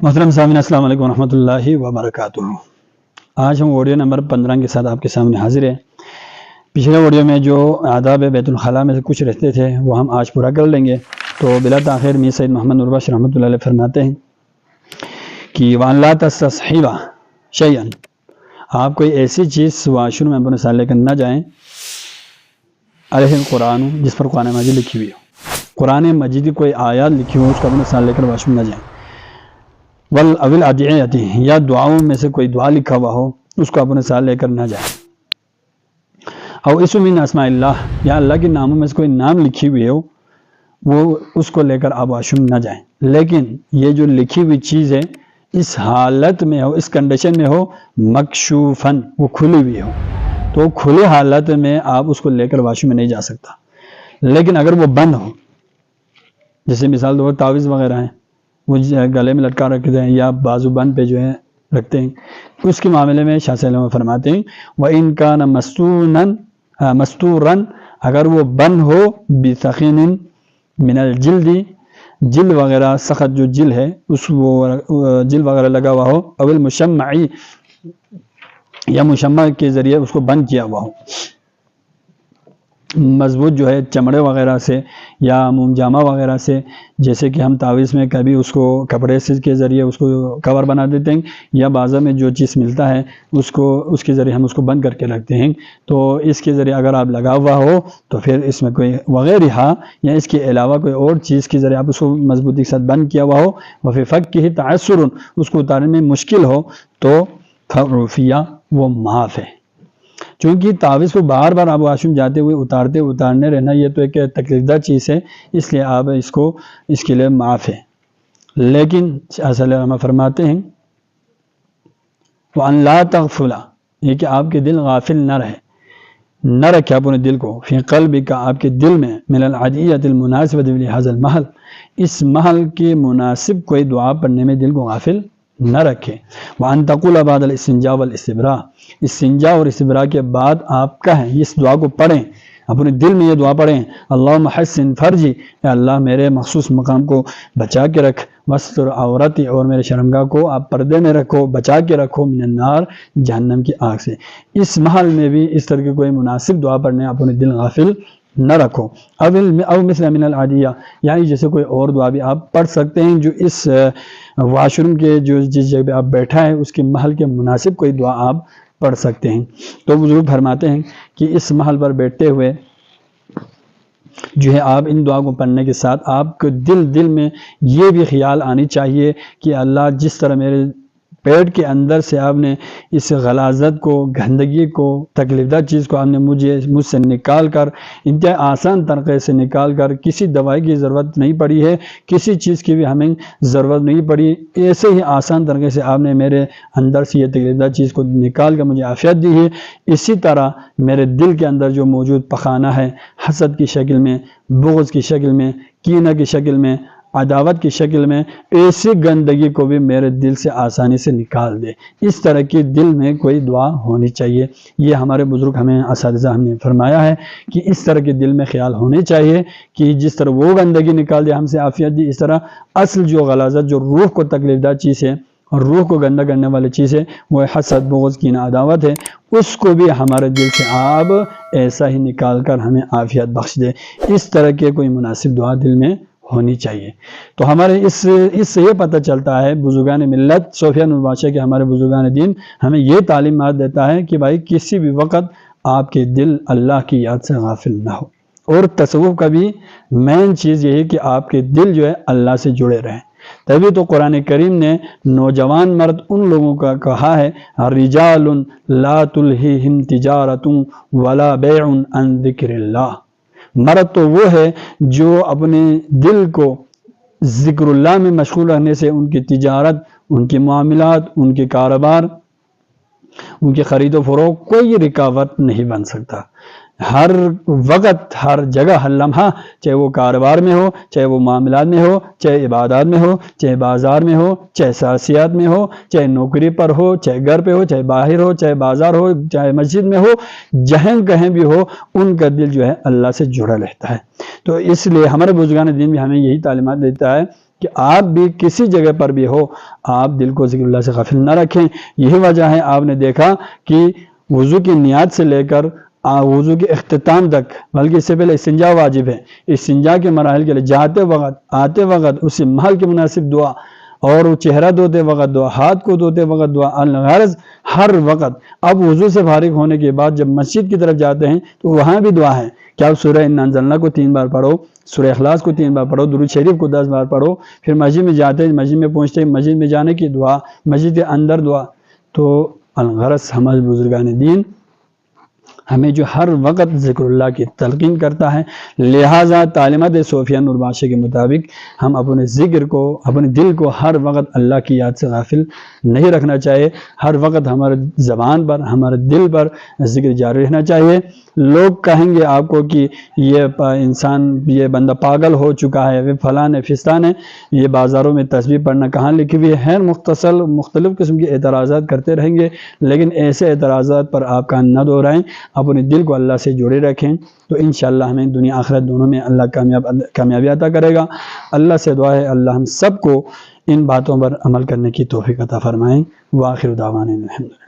محترم سامعین السلام علیکم ورحمۃ اللہ وبرکاتہ۔ آج ہم آڈیو نمبر 15 کے ساتھ آپ کے سامنے حاضر ہیں۔ پچھلے آڈیو میں جو آداب بیت الخلاء میں سے کچھ رہتے تھے وہ ہم آج پورا کر لیں گے۔ تو بلا تاخیر میر سید محمد نور بخش رحمۃ اللہ علیہ فرماتے ہیں کہ وَأَن لَا تَسْتَصْحِبَ شَيْئًا، آپ کوئی ایسی چیز واش روم میں اپنے ساتھ لے کر نہ جائیں علیہ القرآن، جس پر قرآن مجید لکھی ہوئی ہو، قرآن مجید کی کوئی آیات لکھی ہو اس کو اپنے ساتھ لے کر واش روم نہ جائیں۔ وَالْأَوِلْ أَدْعِيَةِ، یا دعاؤں میں سے کوئی دعا لکھا ہوا ہو اس کو اپنے ساتھ لے کر نہ جائیں۔ او اسم من اسماء اللہ، یا اللہ کے ناموں میں سے کوئی نام لکھی ہوئی ہو وہ اس کو لے کر آپ واش روم نہ جائیں۔ لیکن یہ جو لکھی ہوئی چیز ہے اس حالت میں ہو، اس کنڈیشن میں ہو مکشوفاً، وہ کھلی ہوئی ہو، تو کھلی حالت میں آپ اس کو لے کر واش روم میں نہیں جا سکتا۔ لیکن اگر وہ بند ہو، جیسے مثال دو تعویذ وغیرہ ہیں وہ گلے میں لٹکا رکھتے ہیں یا بازو بند پہ جو ہے رکھتے ہیں، اس کے معاملے میں شاہ صاحب فرماتے ہیں وَإِن كَانَ مَسْتُورًا، اگر وہ بند ہو بِثَخِنٍ من الجلد، جلد وغیرہ سخت جو جلد ہے اس وہ جلد وغیرہ لگا ہوا ہو، او المشمعی، یا مشمع کے ذریعے اس کو بند کیا ہوا ہو، مضبوط جو ہے چمڑے وغیرہ سے یا موم جامہ وغیرہ سے، جیسے کہ ہم تعویذ میں کبھی اس کو کپڑے سے کے ذریعے اس کو کور بنا دیتے ہیں، یا بازار میں جو چیز ملتا ہے اس کے ذریعے ہم اس کو بند کر کے رکھتے ہیں، تو اس کے ذریعے اگر آپ لگا ہوا ہو تو پھر اس میں کوئی وغیرہ یا اس کے علاوہ کوئی اور چیز کے ذریعے آپ اس کو مضبوطی کے ساتھ بند کیا ہوا ہو، وفی فکہ تعسر، اس کو اتارنے میں مشکل ہو، تو فرفیہ، وہ معاف ہے۔ چونکہ تعویذ کو بار بار آپ واش روم جاتے ہوئے اتارنے رہنا یہ تو ایک تکلیف دہ چیز ہے، اس لیے آپ اس کے لیے معاف ہے۔ لیکن اصل ہم فرماتے ہیں وَأَن لَا تَغْفُلَ، یہ کہ آپ کے دل غافل نہ رکھے اپنے دل کو، فی قلبک، آپ کے دل میں، من العدیۃ المناسبۃ لہذا المحل، اس محل کے مناسب کوئی دعا پڑھنے میں دل کو غافل نہ رکھے۔ وَأَن تَقُولَ بَعْدَ الْإِسْتِنْجَاءِ وَالْإِسْتِبْرَاءِ، استنجا اور استبراء کے بعد آپ کہیں، اس دعا کو پڑھیں، اپنے دل میں یہ دعا پڑھیں، اللہم حسن فرجی، اے اللہ میرے مخصوص مقام کو بچا کے رکھ، وستر عورتی، اور میرے شرمگاہ کو آپ پردے میں رکھو، بچا کے رکھو، من النار، جہنم کی آگ سے۔ اس محل میں بھی اس طرح کی کوئی مناسب دعا پڑھنے اپنے دل غافل نہ رکھو۔ او مثل من العادیہ، یعنی جیسے کوئی اور دعا بھی آپ پڑھ سکتے ہیں جو اس واش روم کے جس جگہ پہ آپ بیٹھا ہے اس کے محل کے مناسب کوئی دعا آپ پڑھ سکتے ہیں۔ تو بزرگ فرماتے ہیں کہ اس محل پر بیٹھتے ہوئے جو ہے آپ ان دعا کو پڑھنے کے ساتھ آپ کو دل میں یہ بھی خیال آنی چاہیے کہ اللہ جس طرح میرے پیٹ کے اندر سے آپ نے اس غلاظت کو، گندگی کو، تکلیف دہ چیز کو آپ نے مجھ سے نکال کر، انتہائی آسان طریقے سے نکال کر، کسی دوائی کی ضرورت نہیں پڑی ہے، کسی چیز کی بھی ہمیں ضرورت نہیں پڑی، ایسے ہی آسان طریقے سے آپ نے میرے اندر سے یہ تکلیف دہ چیز کو نکال کر مجھے عافیت دی ہے، اسی طرح میرے دل کے اندر جو موجود پخانہ ہے، حسد کی شکل میں، بغض کی شکل میں، کینہ کی شکل میں، عداوت کی شکل میں، ایسی گندگی کو بھی میرے دل سے آسانی سے نکال دے۔ اس طرح کی دل میں کوئی دعا ہونی چاہیے۔ یہ ہمارے بزرگ ہمیں اساتذہ ہم نے فرمایا ہے کہ اس طرح کے دل میں خیال ہونے چاہیے کہ جس طرح وہ گندگی نکال دے، ہم سے عافیت دی، اس طرح اصل جو غلاظت، جو روح کو تکلیف دہ چیز ہے اور روح کو گندہ کرنے والی چیز ہے، وہ حسد، بغض، کینہ، عداوت ہے، اس کو بھی ہمارے دل سے آپ ایسا ہی نکال کر ہمیں عافیت بخش دے۔ اس طرح کے کوئی مناسب دعا دل میں ہونی چاہیے۔ تو ہمارے اس سے یہ پتہ چلتا ہے، بزرگان ملت، صوفیہ نور بادشاہ کے ہمارے بزرگان دین ہمیں یہ تعلیمات دیتا ہے کہ بھائی کسی بھی وقت آپ کے دل اللہ کی یاد سے غافل نہ ہو، اور تصوف کا بھی مین چیز یہ ہے کہ آپ کے دل جو ہے اللہ سے جڑے رہیں۔ تبھی تو قرآن کریم نے نوجوان مرد ان لوگوں کا کہا ہے، رجال لا تلہیہم تجارت ولا بیع عن ذکر اللہ، مرد تو وہ ہے جو اپنے دل کو ذکر اللہ میں مشغول رہنے سے ان کی تجارت، ان کی معاملات، ان کے کاروبار، ان کی خرید و فروخت کوئی رکاوٹ نہیں بن سکتا۔ ہر وقت، ہر جگہ، ہر لمحہ، چاہے وہ کاروبار میں ہو، چاہے وہ معاملات میں ہو، چاہے عبادات میں ہو، چاہے بازار میں ہو، چاہے سیاسیات میں ہو، چاہے نوکری پر ہو، چاہے گھر پہ ہو، چاہے باہر ہو، چاہے بازار ہو، چاہے مسجد میں ہو، جہاں کہیں بھی ہو، ان کا دل جو ہے اللہ سے جڑا رہتا ہے۔ تو اس لیے ہمارے بزرگان دین بھی ہمیں یہی تعلیمات دیتا ہے کہ آپ بھی کسی جگہ پر بھی ہو آپ دل کو ذکر اللہ سے غافل نہ رکھیں۔ یہی وجہ ہے آپ نے دیکھا کہ وضو کی نیت سے لے کر وضو کے اختتام تک، بلکہ اس سے پہلے استنجا واجب ہے، استنجا کے مراحل کے لیے جاتے وقت آتے وقت اسی محل کے مناسب دعا، اور وہ چہرہ دھوتے وقت دعا، ہاتھ کو دھوتے وقت دعا، الغرض ہر وقت۔ اب وضو سے فارغ ہونے کے بعد جب مسجد کی طرف جاتے ہیں تو وہاں بھی دعا ہے کہ آپ سورہ انا انزلنا کو 3 بار پڑھو، سورہ اخلاص کو 3 بار پڑھو، درود شریف کو 10 بار پڑھو، پھر مسجد میں جاتے ہیں، مسجد میں پہنچتے ہیں، مسجد میں جانے کی دعا، مسجد کے اندر دعا۔ تو الغرض ہمارے بزرگان دین ہمیں جو ہر وقت ذکر اللہ کی تلقین کرتا ہے، لہٰذا تعلیمات صوفیہ نور بادشاہ کے مطابق ہم اپنے ذکر کو، اپنے دل کو ہر وقت اللہ کی یاد سے غافل نہیں رکھنا چاہیے۔ ہر وقت ہمارے زبان پر، ہمارے دل پر ذکر جاری رہنا چاہیے۔ لوگ کہیں گے آپ کو کہ یہ انسان، یہ بندہ پاگل ہو چکا ہے، وہ فلان ہے فستان ہے، یہ بازاروں میں تسبیح پڑھنا کہاں لکھی ہوئی ہے، مختلف قسم کے اعتراضات کرتے رہیں گے، لیکن ایسے اعتراضات پر آپ کان نہ دہرائیں، اپنے دل کو اللہ سے جوڑے رکھیں، تو انشاءاللہ ہمیں دنیا آخرت دونوں میں اللہ کامیابی عطا کرے گا۔ اللہ سے دعا ہے اللہ ہم سب کو ان باتوں پر عمل کرنے کی توفیق عطا فرمائیں۔ وآخر دعوانا الحمدللہ۔